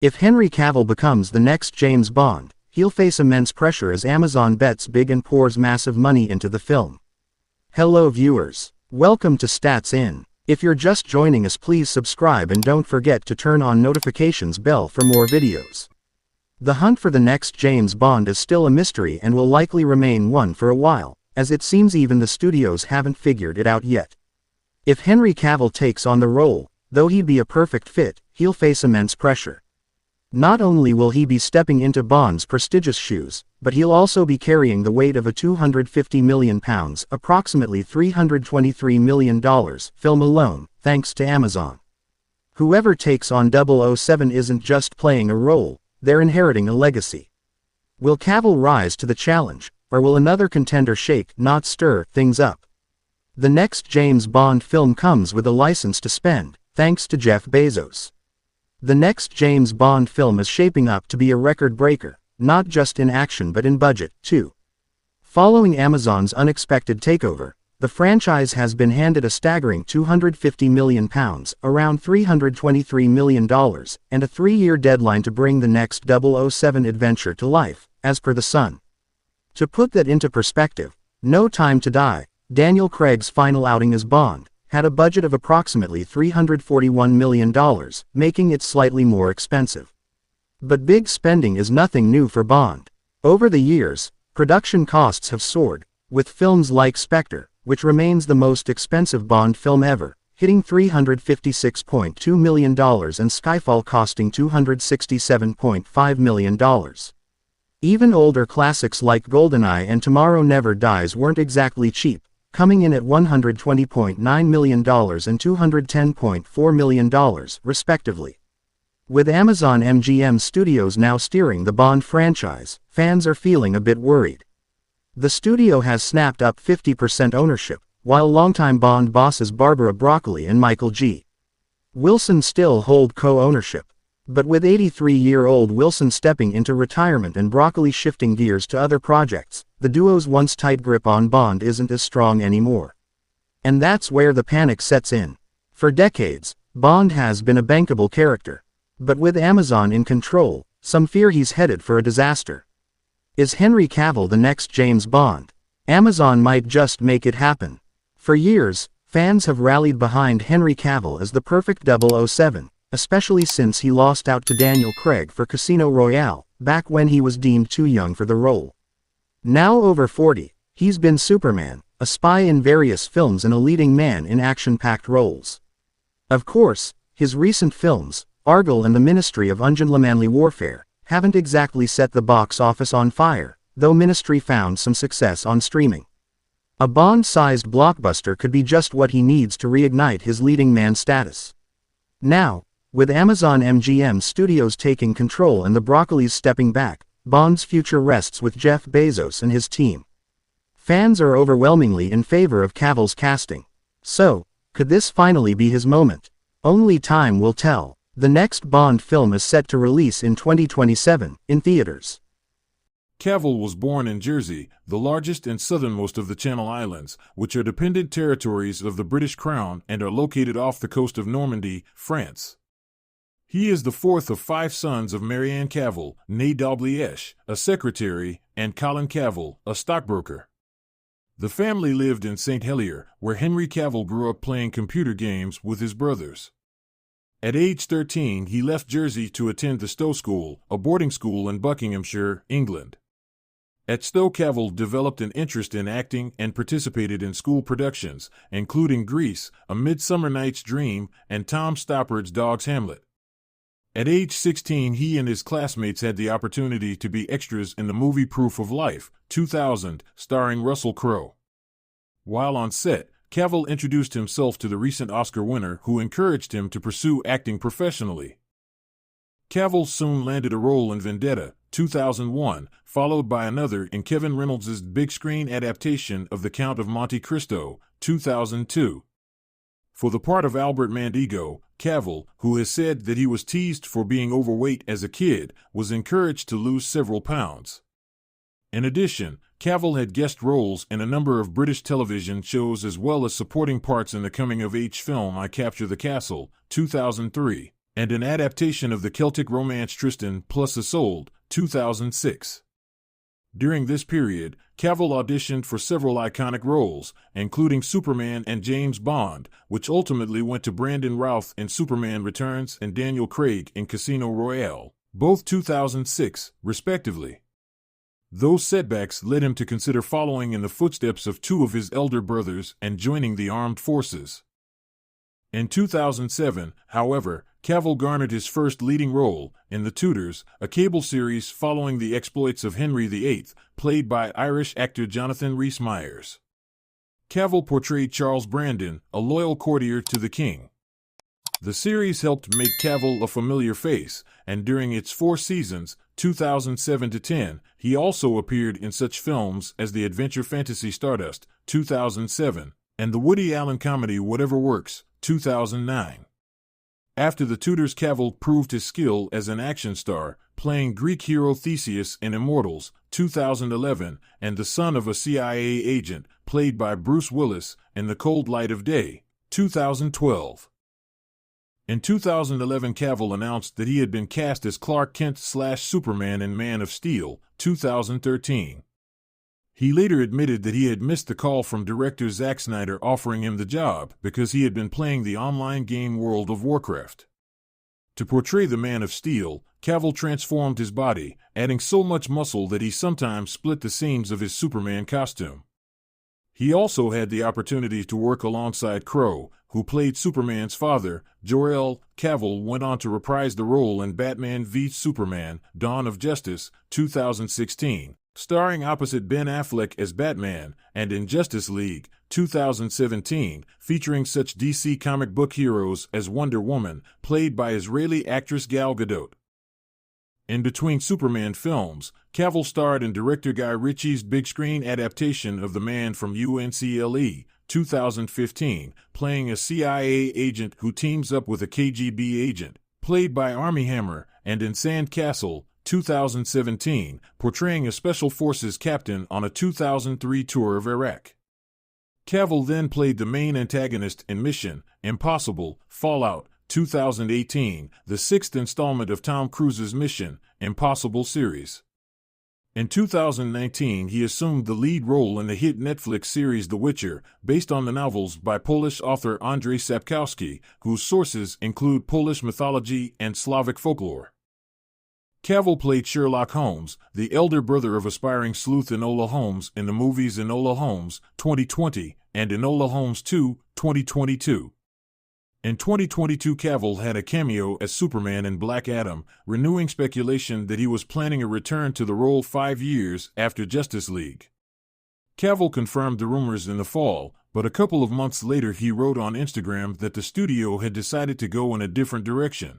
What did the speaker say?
If Henry Cavill becomes the next James Bond, he'll face immense pressure as Amazon bets big and pours massive money into the film. Hello viewers. Welcome to Stats In. If you're just joining us, please subscribe and don't forget to turn on notifications bell for more videos. The hunt for the next James Bond is still a mystery and will likely remain one for a while, as it seems even the studios haven't figured it out yet. If Henry Cavill takes on the role, though he'd be a perfect fit, he'll face immense pressure. Not only will he be stepping into Bond's prestigious shoes, but he'll also be carrying the weight of a £250 million, approximately $323 million, film alone, thanks to Amazon. Whoever takes on 007 isn't just playing a role, they're inheriting a legacy. Will Cavill rise to the challenge, or will another contender shake, not stir, things up? The next James Bond film comes with a license to spend, thanks to Jeff Bezos. The next James Bond film is shaping up to be a record breaker, not just in action but in budget, too. Following Amazon's unexpected takeover, the franchise has been handed a staggering £250 million, around $323 million, and a 3-year deadline to bring the next 007 adventure to life, as per The Sun. To put that into perspective, No Time to Die, Daniel Craig's final outing as Bond, had a budget of approximately $341 million, making it slightly more expensive. But big spending is nothing new for Bond. Over the years, production costs have soared, with films like Spectre, which remains the most expensive Bond film ever, hitting $356.2 million and Skyfall costing $267.5 million. Even older classics like GoldenEye and Tomorrow Never Dies weren't exactly cheap, coming in at $120.9 million and $210.4 million, respectively. With Amazon MGM Studios now steering the Bond franchise, fans are feeling a bit worried. The studio has snapped up 50% ownership, while longtime Bond bosses Barbara Broccoli and Michael G. Wilson still hold co-ownership. But with 83-year-old Wilson stepping into retirement and Broccoli shifting gears to other projects, the duo's once tight grip on Bond isn't as strong anymore. And that's where the panic sets in. For decades, Bond has been a bankable character. But with Amazon in control, some fear he's headed for a disaster. Is Henry Cavill the next James Bond? Amazon might just make it happen. For years, fans have rallied behind Henry Cavill as the perfect 007. Especially since he lost out to Daniel Craig for Casino Royale, back when he was deemed too young for the role. Now over 40, he's been Superman, a spy in various films and a leading man in action-packed roles. Of course, his recent films, Argylle and the Ministry of Ungentlemanly Warfare, haven't exactly set the box office on fire, though Ministry found some success on streaming. A Bond-sized blockbuster could be just what he needs to reignite his leading man status. Now, with Amazon MGM Studios taking control and the Broccolis stepping back, Bond's future rests with Jeff Bezos and his team. Fans are overwhelmingly in favor of Cavill's casting. So, could this finally be his moment? Only time will tell. The next Bond film is set to release in 2027, in theaters. Cavill was born in Jersey, the largest and southernmost of the Channel Islands, which are dependent territories of the British Crown and are located off the coast of Normandy, France. He is the fourth of 5 sons of Marianne Cavill, née Dalgliesh, a secretary, and Colin Cavill, a stockbroker. The family lived in St. Helier, where Henry Cavill grew up playing computer games with his brothers. At age 13 he left Jersey to attend the Stowe School, a boarding school in Buckinghamshire, England. At Stowe, Cavill developed an interest in acting and participated in school productions, including Grease, A Midsummer Night's Dream, and Tom Stoppard's Dog's Hamlet. At age 16 he and his classmates had the opportunity to be extras in the movie Proof of Life, 2000, starring Russell Crowe. While on set, Cavill introduced himself to the recent Oscar winner who encouraged him to pursue acting professionally. Cavill soon landed a role in Vendetta, 2001, followed by another in Kevin Reynolds' big-screen adaptation of The Count of Monte Cristo, 2002. For the part of Albert Mandego, Cavill, who has said that he was teased for being overweight as a kid, was encouraged to lose several pounds. In addition, Cavill had guest roles in a number of British television shows as well as supporting parts in the coming-of-age film I Capture the Castle, 2003, and an adaptation of the Celtic romance Tristan plus Isolde, 2006. During this period, Cavill auditioned for several iconic roles, including Superman and James Bond, which ultimately went to Brandon Routh in Superman Returns and Daniel Craig in Casino Royale, both 2006, respectively. Those setbacks led him to consider following in the footsteps of two of his elder brothers and joining the armed forces. In 2007, however, Cavill garnered his first leading role in The Tudors, a cable series following the exploits of Henry VIII, played by Irish actor Jonathan Rhys-Meyers. Cavill portrayed Charles Brandon, a loyal courtier to the king. The series helped make Cavill a familiar face, and during its 4 seasons, 2007 to 10, he also appeared in such films as the adventure fantasy Stardust, 2007, and the Woody Allen comedy Whatever Works, 2009. After The Tudors, Cavill proved his skill as an action star, playing Greek hero Theseus in Immortals, 2011, and the son of a CIA agent, played by Bruce Willis, in The Cold Light of Day, 2012. In 2011, Cavill announced that he had been cast as Clark Kent/Superman in Man of Steel, 2013. He later admitted that he had missed the call from director Zack Snyder offering him the job because he had been playing the online game World of Warcraft. To portray the Man of Steel, Cavill transformed his body, adding so much muscle that he sometimes split the seams of his Superman costume. He also had the opportunity to work alongside Crow, who played Superman's father. Jor-El. Cavill went on to reprise the role in Batman v Superman, Dawn of Justice, 2016, starring opposite Ben Affleck as Batman, and in Justice League, 2017, featuring such DC comic book heroes as Wonder Woman, played by Israeli actress Gal Gadot. In between Superman films, Cavill starred in director Guy Ritchie's big-screen adaptation of The Man from UNCLE, 2015, playing a CIA agent who teams up with a KGB agent, played by Armie Hammer, and in Sandcastle, 2017, portraying a Special Forces captain on a 2003 tour of Iraq. Cavill then played the main antagonist in Mission Impossible Fallout, 2018, the 6th installment of Tom Cruise's Mission Impossible series. In 2019, he assumed the lead role in the hit Netflix series The Witcher, based on the novels by Polish author Andrzej Sapkowski, whose sources include Polish mythology and Slavic folklore. Cavill played Sherlock Holmes, the elder brother of aspiring sleuth Enola Holmes in the movies Enola Holmes, 2020, and Enola Holmes 2, 2022. In 2022, Cavill had a cameo as Superman in Black Adam, renewing speculation that he was planning a return to the role 5 years after Justice League. Cavill confirmed the rumors in the fall, but a couple of months later he wrote on Instagram that the studio had decided to go in a different direction.